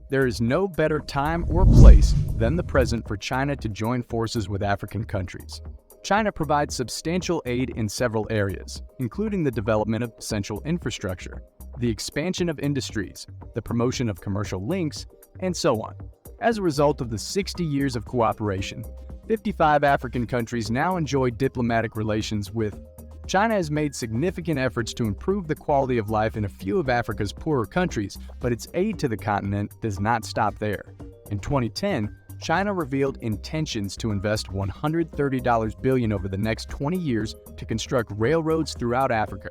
There is no better time or place than the present for China to join forces with African countries. China provides substantial aid in several areas, including the development of essential infrastructure, the expansion of industries, the promotion of commercial links, and so on. As a result of the 60 years of cooperation, 55 African countries now enjoy diplomatic relations with. China has made significant efforts to improve the quality of life in a few of Africa's poorer countries, but its aid to the continent does not stop there. In 2010, China revealed intentions to invest $130 billion over the next 20 years to construct railroads throughout Africa.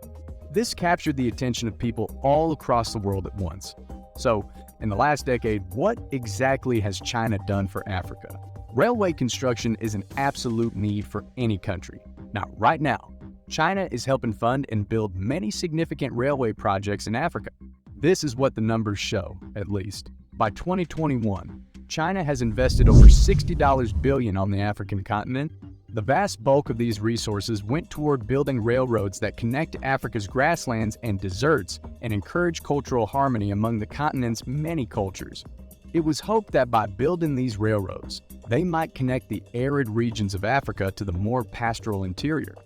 This captured the attention of people all across the world at once. So, in the last decade, what exactly has China done for Africa? Railway construction is an absolute need for any country. Now, right now, China is helping fund and build many significant railway projects in Africa. This is what the numbers show, at least. By 2021, China has invested over $60 billion on the African continent. The vast bulk of these resources went toward building railroads that connect Africa's grasslands and deserts and encourage cultural harmony among the continent's many cultures. It was hoped that by building these railroads, they might connect the arid regions of Africa to the more pastoral interior.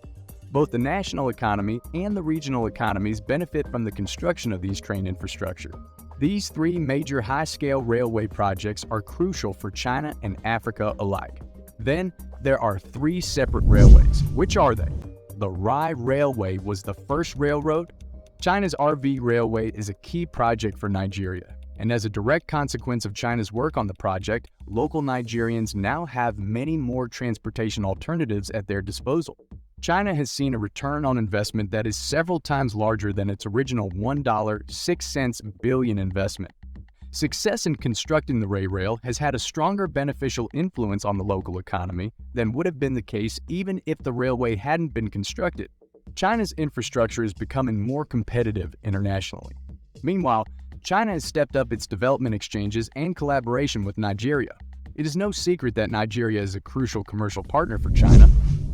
Both the national economy and the regional economies benefit from the construction of these train infrastructure. These three major high-scale railway projects are crucial for China and Africa alike. Then, there are three separate railways. Which are they? The Rai Railway was the first railroad. China's RV Railway is a key project for Nigeria, and as a direct consequence of China's work on the project, local Nigerians now have many more transportation alternatives at their disposal. China has seen a return on investment that is several times larger than its original $1.06 billion investment. Success in constructing the Rail has had a stronger beneficial influence on the local economy than would have been the case even if the railway hadn't been constructed. China's infrastructure is becoming more competitive internationally. Meanwhile, China has stepped up its development exchanges and collaboration with Nigeria. It is no secret that Nigeria is a crucial commercial partner for China.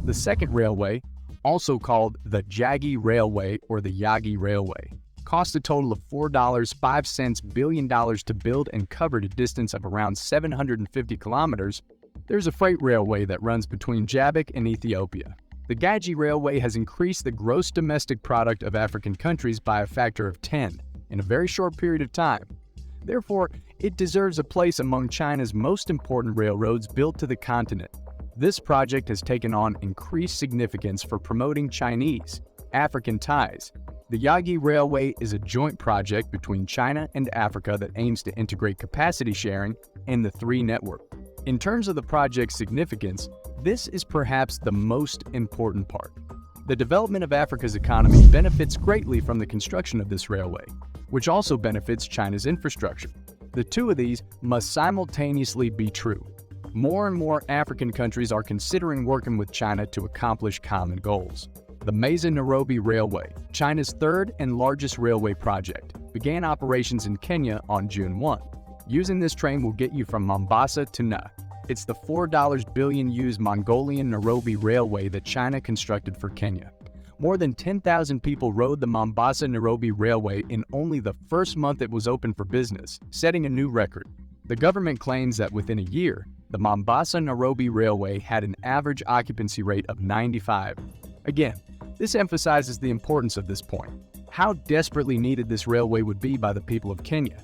The second railway, also called the Jaggi Railway or the Yagi Railway, cost a total of $4.05 billion to build and covered a distance of around 750 kilometers. There's a freight railway that runs between Jabbok and Ethiopia. The Jaggi Railway has increased the gross domestic product of African countries by a factor of 10 in a very short period of time. Therefore, it deserves a place among China's most important railroads built to the continent. This project has taken on increased significance for promoting Chinese-African ties. The Yagi Railway is a joint project between China and Africa that aims to integrate capacity sharing in the three network. In terms of the project's significance, this is perhaps the most important part. The development of Africa's economy benefits greatly from the construction of this railway, which also benefits China's infrastructure. The two of these must simultaneously be true. More and more African countries are considering working with China to accomplish common goals. The Maize-Nairobi Railway, China's third and largest railway project, began operations in Kenya on June 1. Using this train will get you from Mombasa to Na. It's the $4 billion used Mongolian Nairobi Railway that China constructed for Kenya. More than 10,000 people rode the Mombasa-Nairobi Railway in only the first month it was open for business, setting a new record. The government claims that within a year, the Mombasa-Nairobi Railway had an average occupancy rate of 95. Again, this emphasizes the importance of this point, how desperately needed this railway would be by the people of Kenya.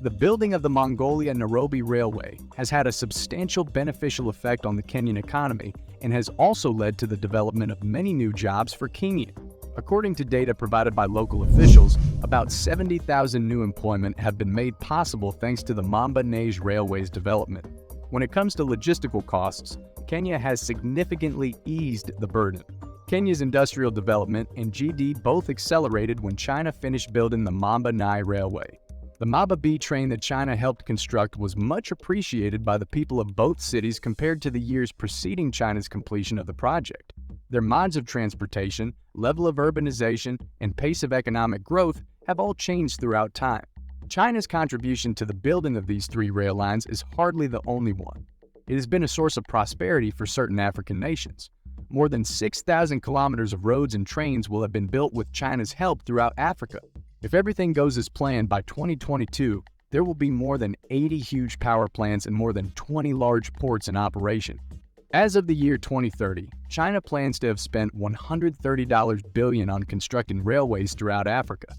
The building of the Mongolia-Nairobi Railway has had a substantial beneficial effect on the Kenyan economy and has also led to the development of many new jobs for Kenya. According to data provided by local officials, about 70,000 new employment have been made possible thanks to the Mamba-Nage Railway's development. When it comes to logistical costs, Kenya has significantly eased the burden. Kenya's industrial development and GD both accelerated when China finished building the Mamba-Nai Railway. The Maba B train that China helped construct was much appreciated by the people of both cities compared to the years preceding China's completion of the project. Their modes of transportation, level of urbanization, and pace of economic growth have all changed throughout time. China's contribution to the building of these three rail lines is hardly the only one. It has been a source of prosperity for certain African nations. More than 6,000 kilometers of roads and trains will have been built with China's help throughout Africa. If everything goes as planned by 2022, there will be more than 80 huge power plants and more than 20 large ports in operation. As of the year 2030, China plans to have spent $130 billion on constructing railways throughout Africa.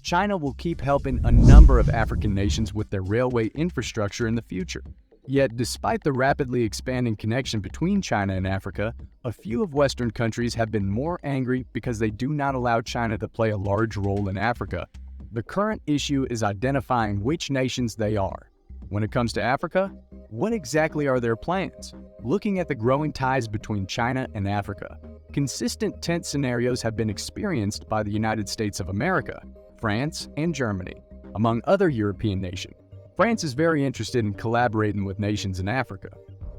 China will keep helping a number of African nations with their railway infrastructure in the future. Yet, despite the rapidly expanding connection between China and Africa, a few of Western countries have been more angry because they do not allow China to play a large role in Africa. The current issue is identifying which nations they are. When it comes to Africa, what exactly are their plans? Looking at the growing ties between China and Africa, consistent tense scenarios have been experienced by the United States of America, France, and Germany, among other European nations. France is very interested in collaborating with nations in Africa.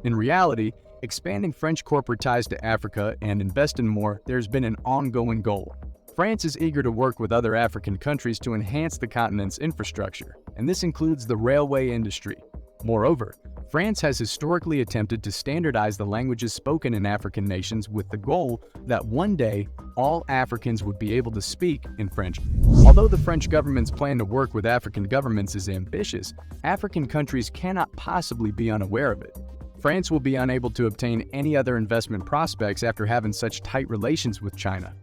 In reality, expanding French corporate ties to Africa and investing more, there's been an ongoing goal. France is eager to work with other African countries to enhance the continent's infrastructure, and this includes the railway industry. Moreover, France has historically attempted to standardize the languages spoken in African nations with the goal that one day all Africans would be able to speak in French. Although the French government's plan to work with African governments is ambitious, African countries cannot possibly be unaware of it. France will be unable to obtain any other investment prospects after having such tight relations with China.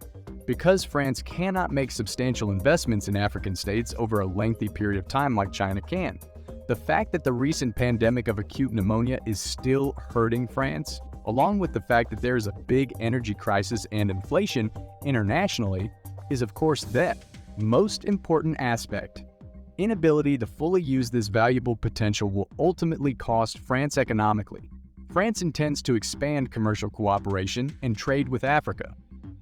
Because France cannot make substantial investments in African states over a lengthy period of time like China can, the fact that the recent pandemic of acute pneumonia is still hurting France, along with the fact that there is a big energy crisis and inflation internationally, is of course the most important aspect. Inability to fully use this valuable potential will ultimately cost France economically. France intends to expand commercial cooperation and trade with Africa.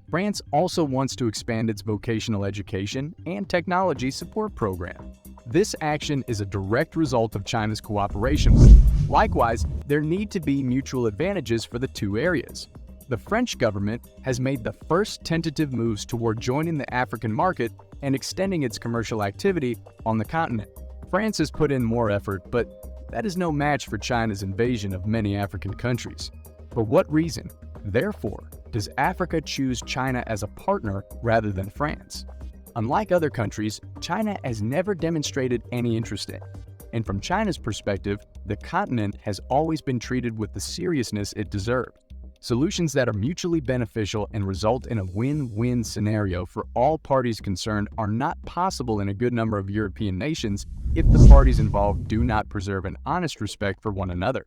France also wants to expand its vocational education and technology support program. This action is a direct result of China's cooperation with it. Likewise, there need to be mutual advantages for the two areas. The French government has made the first tentative moves toward joining the African market and extending its commercial activity on the continent. France has put in more effort, but that is no match for China's invasion of many African countries. For what reason, therefore, does Africa choose China as a partner rather than France? Unlike other countries, China has never demonstrated any interest in, and from China's perspective, the continent has always been treated with the seriousness it deserved. Solutions that are mutually beneficial and result in a win-win scenario for all parties concerned are not possible in a good number of European nations if the parties involved do not preserve an honest respect for one another.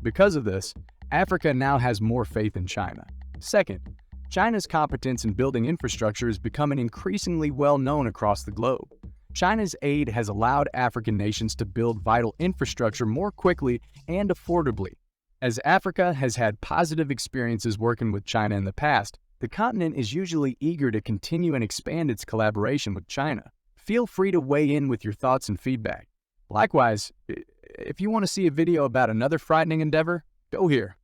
Because of this, Africa now has more faith in China. Second, China's competence in building infrastructure is becoming increasingly well known across the globe. China's aid has allowed African nations to build vital infrastructure more quickly and affordably. As Africa has had positive experiences working with China in the past, the continent is usually eager to continue and expand its collaboration with China. Feel free to weigh in with your thoughts and feedback. Likewise, if you want to see a video about another frightening endeavor, go here.